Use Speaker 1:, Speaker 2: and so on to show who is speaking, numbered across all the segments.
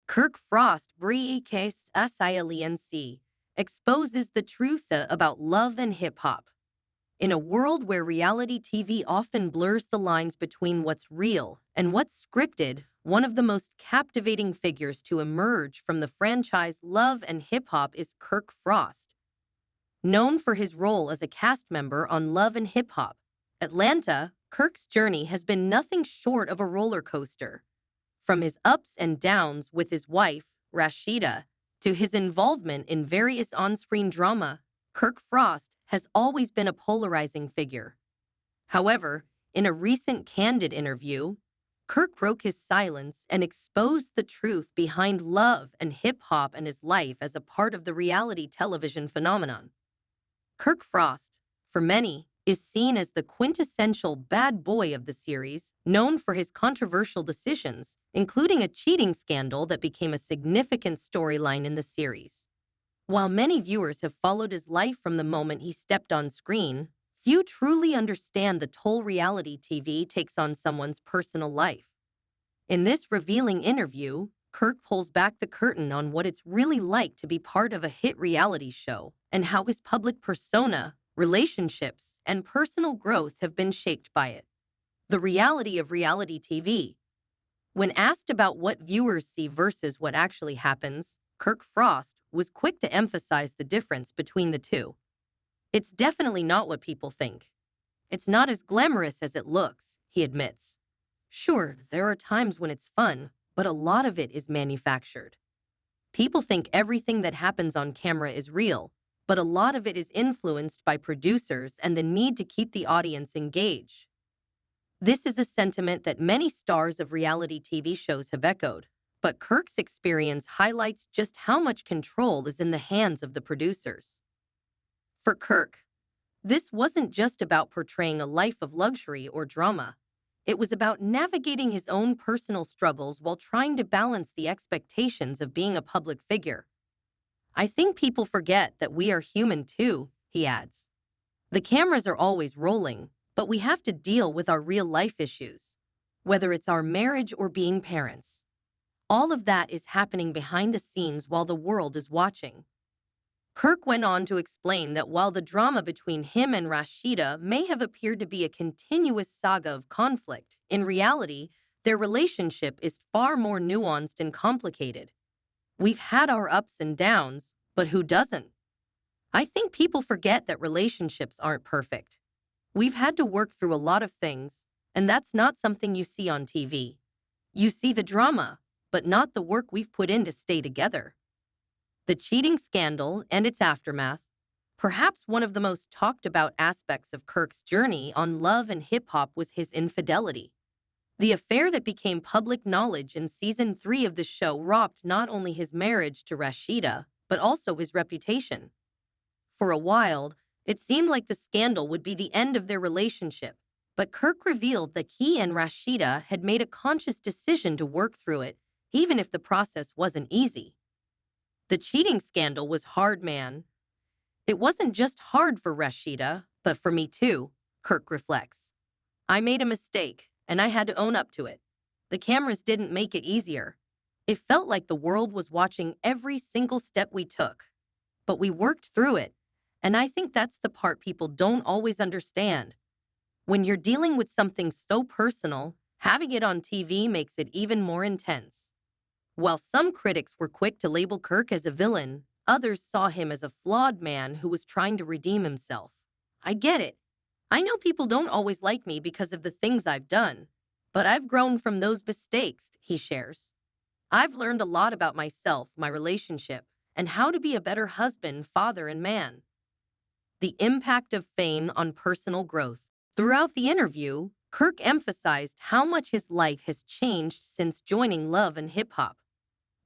Speaker 1: Kirk Frost breaks SILENC exposes the truth about love and hip-hop. In a world where reality TV often blurs the lines between what's real and what's scripted, one of the most captivating figures to emerge from the franchise Love and Hip Hop is Kirk Frost. Known for his role as a cast member on Love and Hip Hop, Atlanta, Kirk's journey has been nothing short of a roller coaster. From his ups and downs with his wife, Rasheeda, to his involvement in various on-screen drama, Kirk Frost has always been a polarizing figure. However, in a recent Candid interview, Kirk broke his silence and exposed the truth behind love and hip-hop and his life as a part of the reality television phenomenon. Kirk Frost, for many, is seen as the quintessential bad boy of the series, known for his controversial decisions, including a cheating scandal that became a significant storyline in the series. While many viewers have followed his life from the moment he stepped on screen, few truly understand the toll reality TV takes on someone's personal life. In this revealing interview, Kirk pulls back the curtain on what it's really like to be part of a hit reality show and how his public persona, relationships, and personal growth have been shaped by it. The reality of reality TV. When asked about what viewers see versus what actually happens, Kirk Frost was quick to emphasize the difference between the two. It's definitely not what people think. It's not as glamorous as it looks, he admits. Sure, there are times when it's fun, but a lot of it is manufactured. People think everything that happens on camera is real, but a lot of it is influenced by producers and the need to keep the audience engaged. This is a sentiment that many stars of reality TV shows have echoed, but Kirk's experience highlights just how much control is in the hands of the producers. For Kirk, this wasn't just about portraying a life of luxury or drama. It was about navigating his own personal struggles while trying to balance the expectations of being a public figure. I think people forget that we are human too, he adds. The cameras are always rolling, but we have to deal with our real-life issues, whether it's our marriage or being parents. All of that is happening behind the scenes while the world is watching. Kirk went on to explain that while the drama between him and Rasheeda may have appeared to be a continuous saga of conflict, in reality, their relationship is far more nuanced and complicated. We've had our ups and downs, but who doesn't? I think people forget that relationships aren't perfect. We've had to work through a lot of things, and that's not something you see on TV. You see the drama, but not the work we've put in to stay together. The cheating scandal and its aftermath, perhaps one of the most talked about aspects of Kirk's journey on Love and Hip Hop was his infidelity. The affair that became public knowledge in season 3 of the show robbed not only his marriage to Rasheeda, but also his reputation. For a while, it seemed like the scandal would be the end of their relationship, but Kirk revealed that he and Rasheeda had made a conscious decision to work through it, even if the process wasn't easy. The cheating scandal was hard, man. It wasn't just hard for Rasheeda, but for me too, Kirk reflects. I made a mistake, and I had to own up to it. The cameras didn't make it easier. It felt like the world was watching every single step we took. But we worked through it, and I think that's the part people don't always understand. When you're dealing with something so personal, having it on TV makes it even more intense. While some critics were quick to label Kirk as a villain, others saw him as a flawed man who was trying to redeem himself. I get it. I know people don't always like me because of the things I've done, but I've grown from those mistakes, he shares. I've learned a lot about myself, my relationship, and how to be a better husband, father, and man. The impact of fame on personal growth. Throughout the interview, Kirk emphasized how much his life has changed since joining Love and Hip Hop.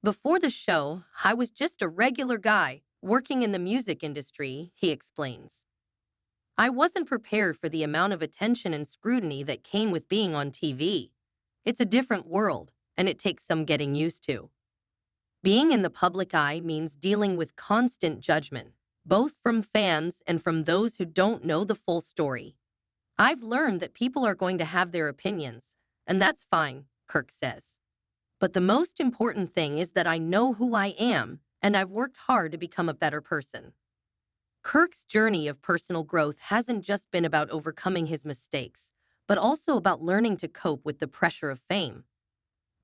Speaker 1: Before the show, I was just a regular guy working in the music industry, he explains. I wasn't prepared for the amount of attention and scrutiny that came with being on TV. It's a different world, and it takes some getting used to. Being in the public eye means dealing with constant judgment, both from fans and from those who don't know the full story. I've learned that people are going to have their opinions, and that's fine, Kirk says. But the most important thing is that I know who I am, and I've worked hard to become a better person. Kirk's journey of personal growth hasn't just been about overcoming his mistakes, but also about learning to cope with the pressure of fame.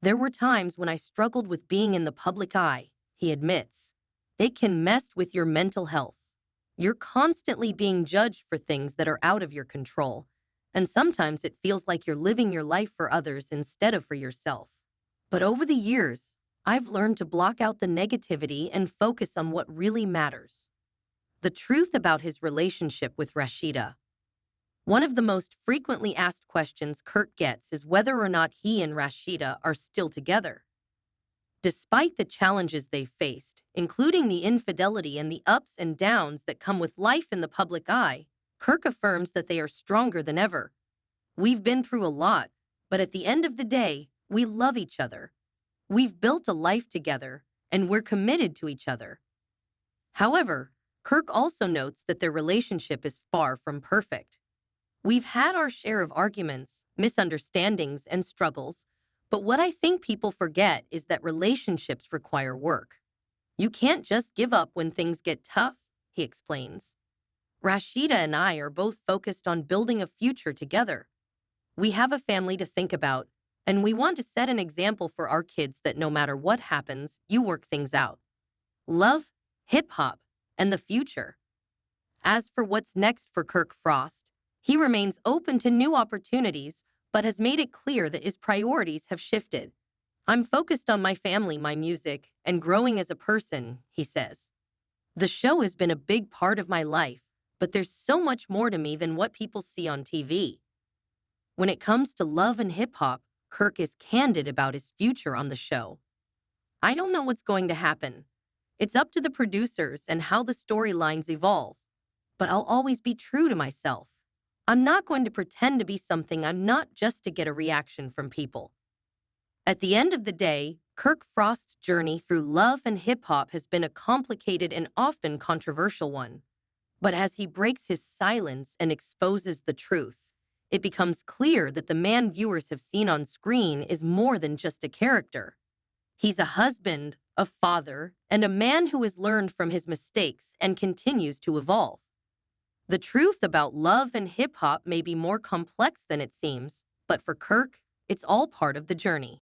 Speaker 1: There were times when I struggled with being in the public eye, he admits. It can mess with your mental health. You're constantly being judged for things that are out of your control, and sometimes it feels like you're living your life for others instead of for yourself. But over the years, I've learned to block out the negativity and focus on what really matters. The truth about his relationship with Rasheeda. One of the most frequently asked questions Kirk gets is whether or not he and Rasheeda are still together. Despite the challenges they've faced, including the infidelity and the ups and downs that come with life in the public eye, Kirk affirms that they are stronger than ever. We've been through a lot, but at the end of the day, we love each other. We've built a life together, and we're committed to each other. However, Kirk also notes that their relationship is far from perfect. We've had our share of arguments, misunderstandings, and struggles, but what I think people forget is that relationships require work. You can't just give up when things get tough, he explains. Rasheeda and I are both focused on building a future together. We have a family to think about, and we want to set an example for our kids that no matter what happens, you work things out. Love, hip-hop, and the future. As for what's next for Kirk Frost, he remains open to new opportunities, but has made it clear that his priorities have shifted. I'm focused on my family, my music, and growing as a person, he says. The show has been a big part of my life, but there's so much more to me than what people see on TV. When it comes to love and hip-hop, Kirk is candid about his future on the show. I don't know what's going to happen. It's up to the producers and how the storylines evolve. But I'll always be true to myself. I'm not going to pretend to be something I'm not just to get a reaction from people. At the end of the day, Kirk Frost's journey through love and hip-hop has been a complicated and often controversial one. But as he breaks his silence and exposes the truth, it becomes clear that the man viewers have seen on screen is more than just a character. He's a husband, a father, and a man who has learned from his mistakes and continues to evolve. The truth about love and hip-hop may be more complex than it seems, but for Kirk, it's all part of the journey.